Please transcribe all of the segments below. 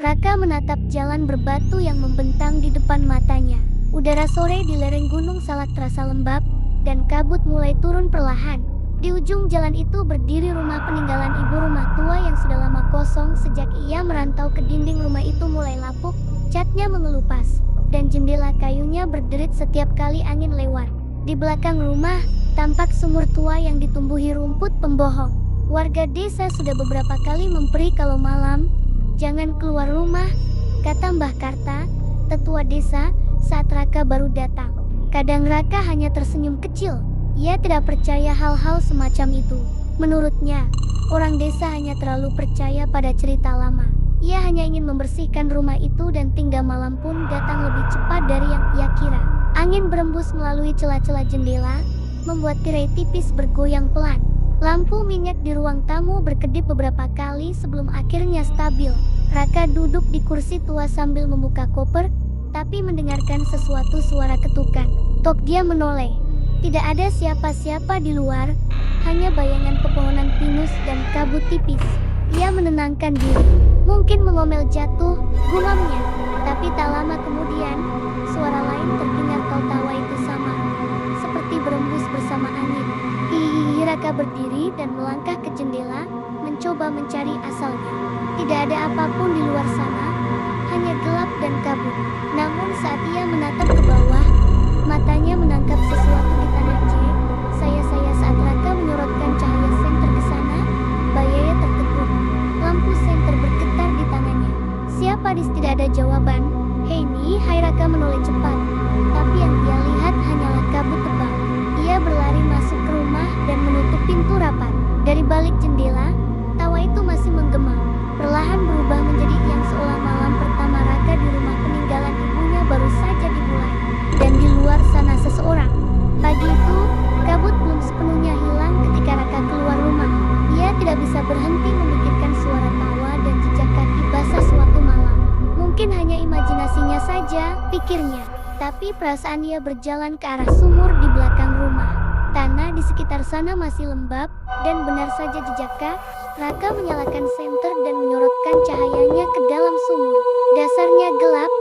Raka menatap jalan berbatu yang membentang di depan matanya. Udara sore di lereng Gunung Salak terasa lembab, dan kabut mulai turun perlahan. Di ujung jalan itu berdiri rumah peninggalan ibu rumah tua yang sudah lama kosong sejak ia merantau. Ke dinding rumah itu mulai lapuk, catnya mengelupas, dan jendela kayunya berderit setiap kali angin lewat. Di belakang rumah, tampak sumur tua yang ditumbuhi rumput pembohong. Warga desa sudah beberapa kali memperi kalau malam, "Jangan keluar rumah," kata Mbah Karta, tetua desa, saat Raka baru datang. Kadang Raka hanya tersenyum kecil. Ia tidak percaya hal-hal semacam itu. Menurutnya, orang desa hanya terlalu percaya pada cerita lama. Ia hanya ingin membersihkan rumah itu dan tinggal malam pun datang lebih cepat dari yang ia kira. Angin berembus melalui celah-celah jendela, membuat tirai tipis bergoyang pelan. Lampu minyak di ruang tamu berkedip beberapa kali sebelum akhirnya stabil. Raka duduk di kursi tua sambil membuka koper, tapi mendengarkan sesuatu suara ketukan. Tok, dia menoleh. Tidak ada siapa-siapa di luar, hanya bayangan pepohonan pinus dan kabut tipis. Ia menenangkan diri. Mungkin mengomel jatuh, gumamnya. Tapi tak lama kemudian, suara lain terdengar. Tawa itu sama, seperti berembus bersama angin. Hihihi. Raka berdiri dan melangkah ke jendela, mencoba mencari asalnya. Tidak ada apapun di luar sana, hanya gelap dan kabut. Namun saat ia menatap ke bawah, matanya menangkap sesuatu di tanah saya saat Raka menyorotkan cahaya senter ke sana, bayanya tertekuk. Lampu senter bergetar di tangannya. Siapa tidak ada jawaban. Hai Raka menoleh cepat. Tapi yang dia lihat hanyalah kabut tebal. Ia berlari masuk ke rumah dan menutup pintu rapat. Dari balik jendela, tawa itu masih menggema. Perlahan berubah menjadi yang seolah malam pertama Raka di rumah peninggalan ibunya baru saja dimulai. Dan di luar sana seseorang. Pagi itu, kabut belum sepenuhnya hilang ketika Raka keluar rumah. Ia tidak bisa berhenti memikirkan suara tawa dan jejak kaki basah suatu malam. Mungkin hanya imajinasinya saja, pikirnya. Tapi perasaan ia berjalan ke arah sumur di belakang rumah. Tanah di sekitar sana masih lembab, dan benar saja jejaknya. Raka menyalakan senter dan menyorotkan cahayanya ke dalam sumur. Dasarnya gelap,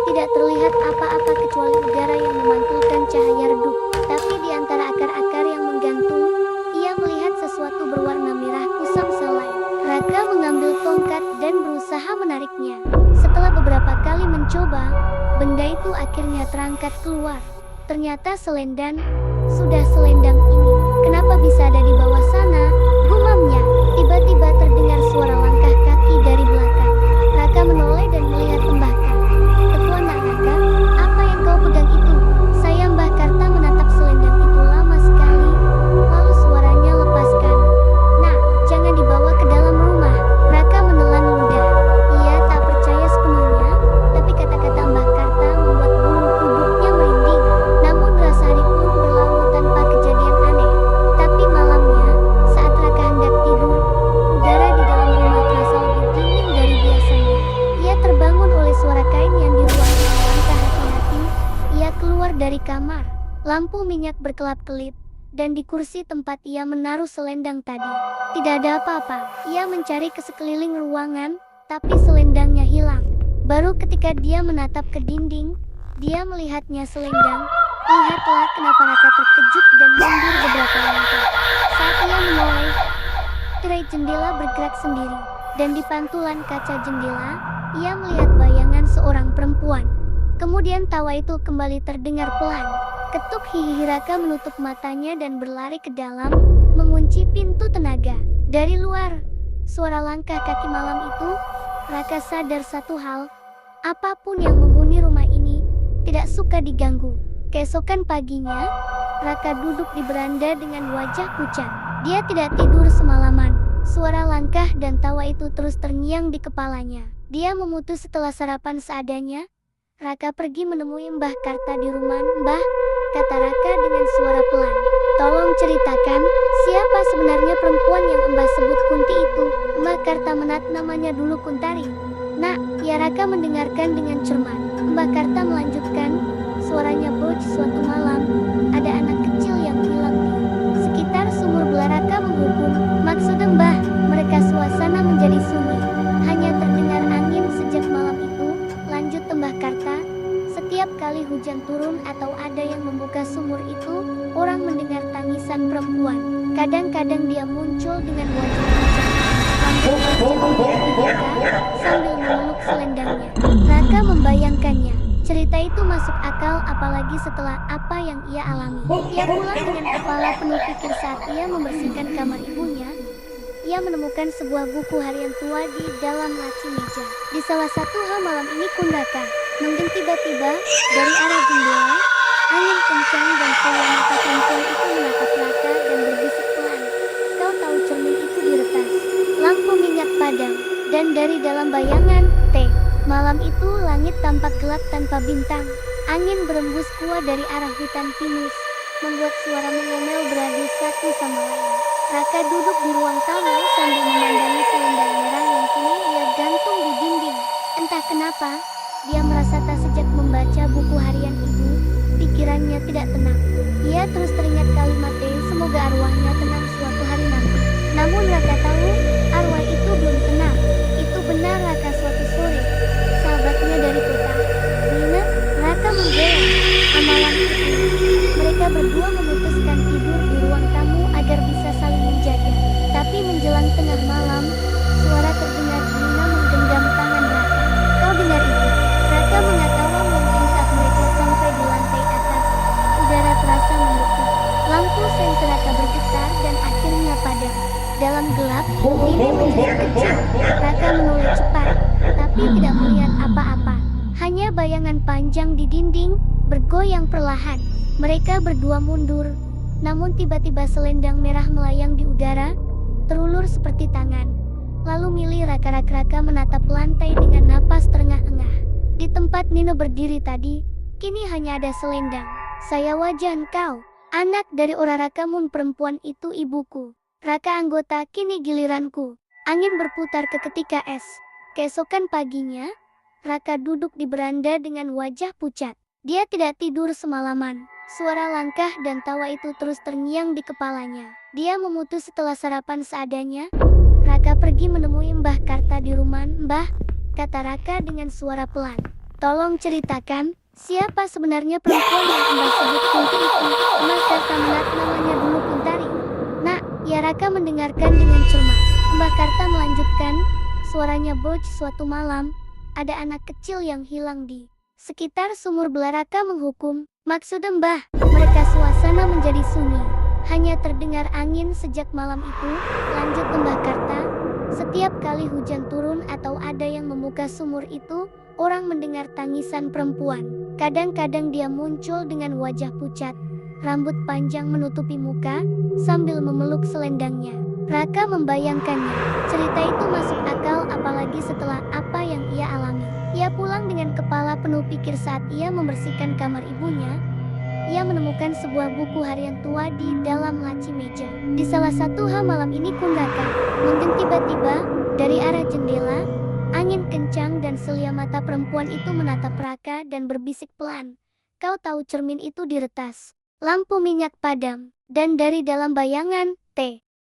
tidak terlihat apa-apa kecuali udara yang memantulkan cahaya redup. Tapi di antara akar-akar yang menggantung, ia melihat sesuatu berwarna merah kusam selai. Raka mengambil tongkat dan berusaha menariknya. Setelah beberapa kali mencoba, benda itu akhirnya terangkat keluar. Ternyata selendang. Sudah selendang ini, kenapa bisa ada di bawah sana? Gumamnya. Tiba-tiba terdengar suara langkah kaki dari belakang. Raka menoleh dan melihat Mbah Karta. "Tetua Nak Raka, apa yang kau pegang itu?" "Saya." Mbah Karta menatap selendang itu lama sekali, lalu suaranya lepaskan. "Nak, jangan dibawa ke dalam rumah." Raka menelan ludah. Ia tak percaya sepenuhnya, tapi kata-kata Mbah Karta membuat bulu kuduknya merinding. Namun rasa hari pun berlalu tanpa kejadian aneh. Tapi malamnya, saat Raka hendak tidur, udara di dalam rumah terasa lebih dingin dari biasanya. Ia terbangun oleh suara kain yang diruangkan. Langkah hati-hati, ia keluar dari kamar. Lampu minyak berkelap-kelip, dan di kursi tempat ia menaruh selendang tadi, tidak ada apa-apa. Ia mencari ke sekeliling ruangan, tapi selendangnya hilang. Baru ketika dia menatap ke dinding, dia melihatnya selendang. Lihatlah kenapa Raka terkejut dan mundur beberapa langkah. Saat ia menoleh, tirai jendela bergerak sendiri, dan di pantulan kaca jendela, ia melihat bayangan seorang perempuan. Kemudian tawa itu kembali terdengar pelan. Ketuk. Hihihi. Raka menutup matanya dan berlari ke dalam, mengunci pintu tenaga. Dari luar, suara langkah kaki malam itu, Raka sadar satu hal, apapun yang menghuni rumah ini, tidak suka diganggu. Keesokan paginya, Raka duduk di beranda dengan wajah pucat. Dia tidak tidur semalaman. Suara langkah dan tawa itu terus terngiang di kepalanya. Dia memutus setelah sarapan seadanya. Raka pergi menemui Mbah Karta di rumah. "Mbah," kata Raka dengan suara pelan, "tolong ceritakan, siapa sebenarnya perempuan yang Mbah sebut Kunti itu?" Mbah Karta menat "Namanya dulu Kuntari." "Nak." Ya, Raka mendengarkan dengan cermat. Mbah Karta melanjutkan, suaranya boj. "Suatu malam, ada anak kecil yang hilang di sekitar sumur Belaraka menghukum." "Maksud Mbah?" "Mereka suasana menjadi sunyi, hanya terdengar angin sejak malam hujan turun atau ada yang membuka sumur itu, orang mendengar tangisan perempuan. Kadang-kadang dia muncul dengan wajah pucat, rambut panjang dibuka sambil memeluk selendangnya. Raka membayangkannya. Cerita itu masuk akal apalagi setelah apa yang ia alami. Ia pulang dengan kepala penuh pikir saat ia membersihkan kamar ibunya. Ia menemukan sebuah buku harian tua di dalam laci meja. Di salah satu hal malam ini Kundaka menggeng tiba-tiba dari arah jendela. Angin kencang dan silau mata perempuan itu menatap Raka dan berbisik pelan. Kau tahu cermin itu diretas. Lampu minyak padam. Dan dari dalam bayangan, malam itu langit tampak gelap tanpa bintang. Angin berembus kuat dari arah hutan pinus, membuat suara mengomel beradu satu sama lain. Raka duduk di ruang tamu sambil memandangi selendang merah yang kini ia gantung di dinding. Entah kenapa, dia merasa tak sejak membaca buku harian ibu, pikirannya tidak tenang. Ia terus teringat kalimat semoga arwahnya tenang suatu hari nanti. Namun Raka tahu, arwah itu belum tenang. Itu benar Raka suatu sore. Sahabatnya dari kota, Nina, Raka menggela. Amalan itu, mereka berdua memutuskan tidur di ruang tamu agar bisa saling menjaga. Tapi menjelang tengah malam, suara terdengar Nina menggenggam tangan Raka. Kau dengar itu? Raka mengatawa melengking saat mereka sampai di lantai atas. Udara terasa mendukung. Lampu senter Raka bergetar dan akhirnya padam. Dalam gelap, Nini menjerit kecil. Raka menoleh cepat, tapi tidak melihat apa-apa. Hanya bayangan panjang di dinding, bergoyang perlahan. Mereka berdua mundur, namun tiba-tiba selendang merah melayang di udara, terulur seperti tangan. Lalu Mili Raka menatap lantai dengan napas terengah-engah. Di tempat Nino berdiri tadi, kini hanya ada selendang. Saya wajah engkau, anak dari Orarakamun perempuan itu ibuku. Raka anggota, kini giliranku. Angin berputar ketika es. Keesokan paginya, Raka duduk di beranda dengan wajah pucat. Dia tidak tidur semalaman. Suara langkah dan tawa itu terus terngiang di kepalanya. Dia memutus setelah sarapan seadanya. Raka pergi menemui Mbah Karta di rumah. Mbah, kata Raka dengan suara pelan. Tolong ceritakan, siapa sebenarnya perempuan yang Mbah sebut Kunti itu? Mbah Karta menat namanya dulu Kuntari. Nak, ya Raka mendengarkan dengan cermat. Mbah Karta melanjutkan, suaranya bocah suatu malam, ada anak kecil yang hilang di sekitar sumur Belaraka menghukum. Maksud Mbah, mereka suasana menjadi sunyi. Hanya terdengar angin sejak malam itu, lanjut Mbah Karta. Setiap kali hujan turun atau ada yang membuka sumur itu, orang mendengar tangisan perempuan. Kadang-kadang dia muncul dengan wajah pucat, rambut panjang menutupi muka, sambil memeluk selendangnya. Raka membayangkannya. Cerita itu masuk akal apalagi setelah apa yang ia alami. Ia pulang dengan kepala penuh pikir saat ia membersihkan kamar ibunya. Ia menemukan sebuah buku harian tua di dalam laci meja. Di salah satu hal malam ini Kundaka menggeng tiba-tiba dari arah jendela. Angin kencang dan selia mata perempuan itu menatap Raka dan berbisik pelan. Kau tahu cermin itu diretas. Lampu minyak padam. Dan dari dalam bayangan,